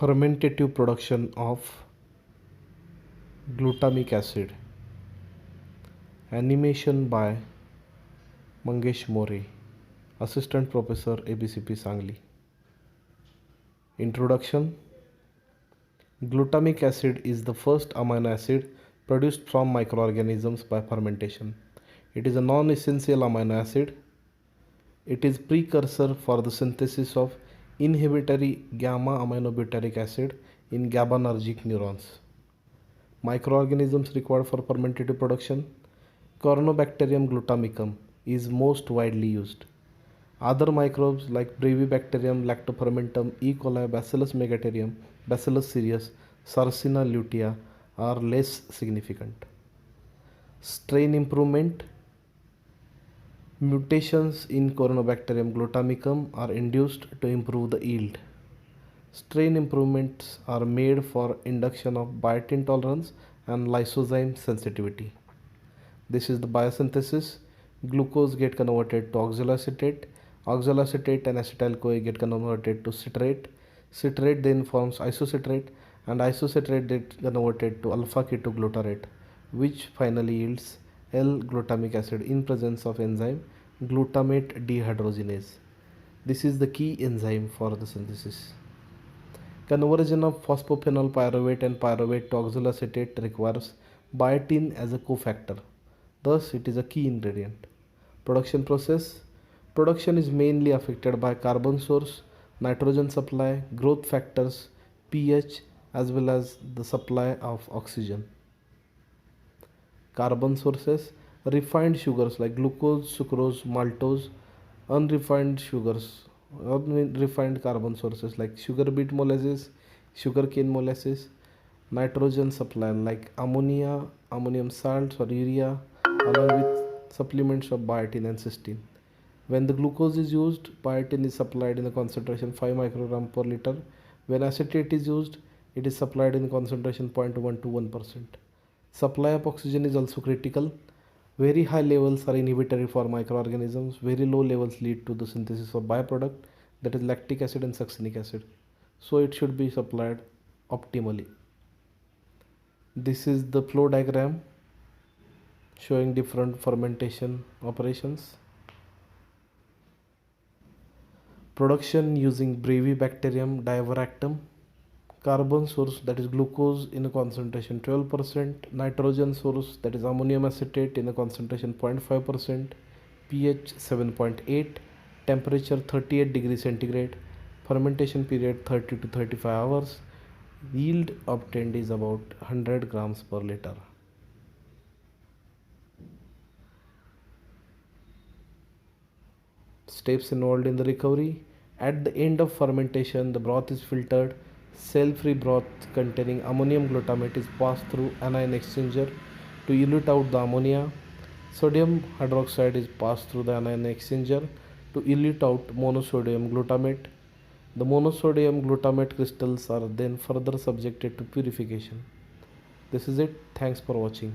Fermentative production of glutamic acid. Animation by Mangesh More, Assistant Professor, ABCP Sangli. Introduction. Glutamic acid is the first amino acid produced from microorganisms by fermentation. It is a non-essential amino acid. It is precursor for the synthesis of inhibitory gamma aminobutyric acid in GABAergic neurons. Microorganisms required for fermentative production. Corynebacterium glutamicum is most widely used. Other microbes like Brevibacterium, Lactofermentum, E. coli, Bacillus megaterium, Bacillus cereus, Sarcina lutea are less significant. Strain improvement. Mutations in Corynebacterium glutamicum are induced to improve the yield. Strain improvements are made for induction of biotin tolerance and lysozyme sensitivity. This is the biosynthesis. Glucose get converted to oxaloacetate. Oxaloacetate and acetyl-CoA get converted to citrate. Citrate then forms isocitrate, and isocitrate get converted to alpha-ketoglutarate, which finally yields L-glutamic acid in presence of enzyme glutamate dehydrogenase. This is the key enzyme for the synthesis. Conversion of phosphophenol pyruvate and pyruvate to oxaloacetate requires biotin as a cofactor. Thus, it is a key ingredient. Production process. Production is mainly affected by carbon source, nitrogen supply, growth factors, pH, as well as the supply of oxygen. Carbon sources. Refined sugars like glucose, sucrose, maltose. Unrefined sugars, unrefined carbon sources like sugar beet molasses, sugarcane molasses. Nitrogen supply like ammonia, ammonium salts or urea, along with supplements of biotin and cysteine. When the glucose is used, biotin is supplied in the concentration 5 microgram per liter. When acetate is used, it is supplied in the concentration 0.1 to 1%. Supply of oxygen is also critical. Very high levels are inhibitory for microorganisms. Very low levels lead to the synthesis of byproduct, that is lactic acid and succinic acid. So it should be supplied optimally. This is the flow diagram showing different fermentation operations. Production using Brevibacterium divaractum. Carbon source, that is glucose in a concentration 12%, nitrogen source, that is ammonium acetate in a concentration 0.5%, pH 7.8, temperature 38 degrees centigrade, fermentation period 30 to 35 hours, yield obtained is about 100 grams per liter. Steps involved in the recovery. At the end of fermentation, the broth is filtered. Cell-free broth containing ammonium glutamate is passed through anion exchanger to elute out the ammonia. Sodium hydroxide is passed through the anion exchanger to elute out monosodium glutamate. The monosodium glutamate crystals are then further subjected to purification. This is it. Thanks for watching.